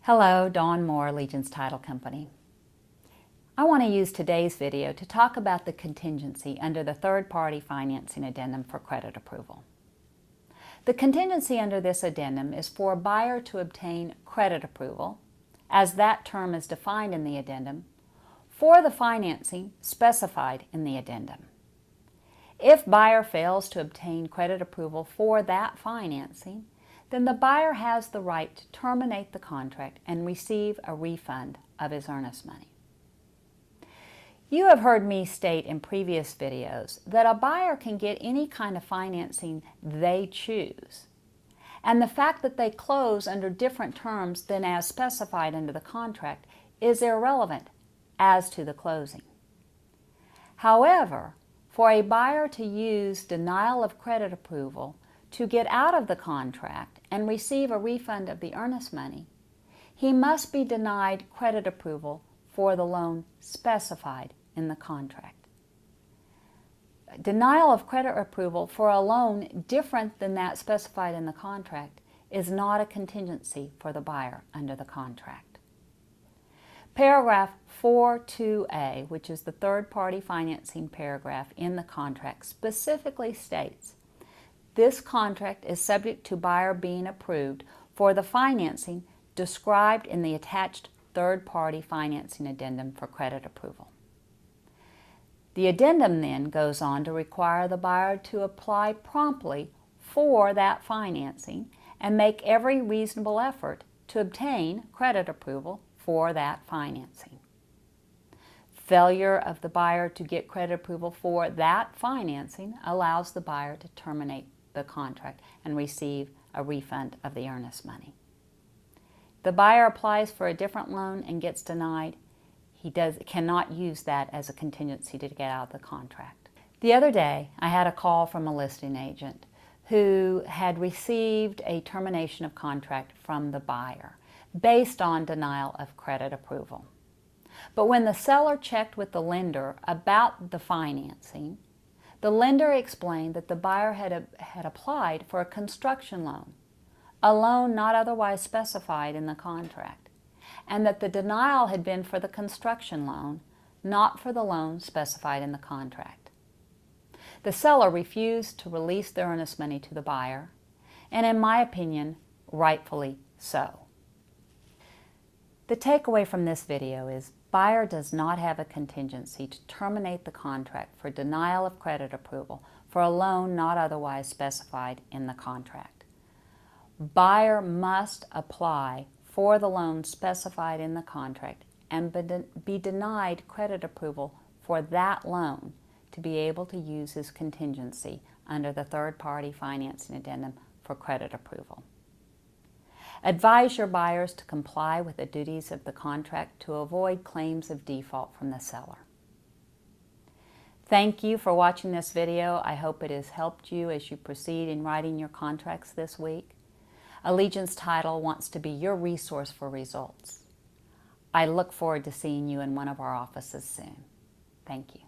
Hello, Dawn Moore, Legence Title Company. I want to use today's video to talk about the contingency under the third-party financing addendum for credit approval. The contingency under this addendum is for a buyer to obtain credit approval, as that term is defined in the addendum, for the financing specified in the addendum. If buyer fails to obtain credit approval for that financing, then the buyer has the right to terminate the contract and receive a refund of his earnest money. You have heard me state in previous videos that a buyer can get any kind of financing they choose, and the fact that they close under different terms than as specified under the contract is irrelevant as to the closing. However, for a buyer to use denial of credit approval to get out of the contract and receive a refund of the earnest money, he must be denied credit approval for the loan specified in the contract. Denial of credit approval for a loan different than that specified in the contract is not a contingency for the buyer under the contract. Paragraph 4.2a, which is the third-party financing paragraph in the contract, specifically states, this contract is subject to buyer being approved for the financing described in the attached third-party financing addendum for credit approval. The addendum then goes on to require the buyer to apply promptly for that financing and make every reasonable effort to obtain credit approval for that financing. Failure of the buyer to get credit approval for that financing allows the buyer to terminate the contract and receive a refund of the earnest money. The buyer applies for a different loan and gets denied. He cannot use that as a contingency to get out of the contract. The other day, I had a call from a listing agent who had received a termination of contract from the buyer based on denial of credit approval. But when the seller checked with the lender about the financing, the lender explained that the buyer had applied for a construction loan, a loan not otherwise specified in the contract, and that the denial had been for the construction loan, not for the loan specified in the contract. The seller refused to release the earnest money to the buyer, and in my opinion, rightfully so. The takeaway from this video is buyer does not have a contingency to terminate the contract for denial of credit approval for a loan not otherwise specified in the contract. Buyer must apply for the loan specified in the contract and be denied credit approval for that loan to be able to use his contingency under the third-party financing addendum for credit approval. Advise your buyers to comply with the duties of the contract to avoid claims of default from the seller. Thank you for watching this video. I hope it has helped you as you proceed in writing your contracts this week. Legence Title wants to be your resource for results. I look forward to seeing you in one of our offices soon. Thank you.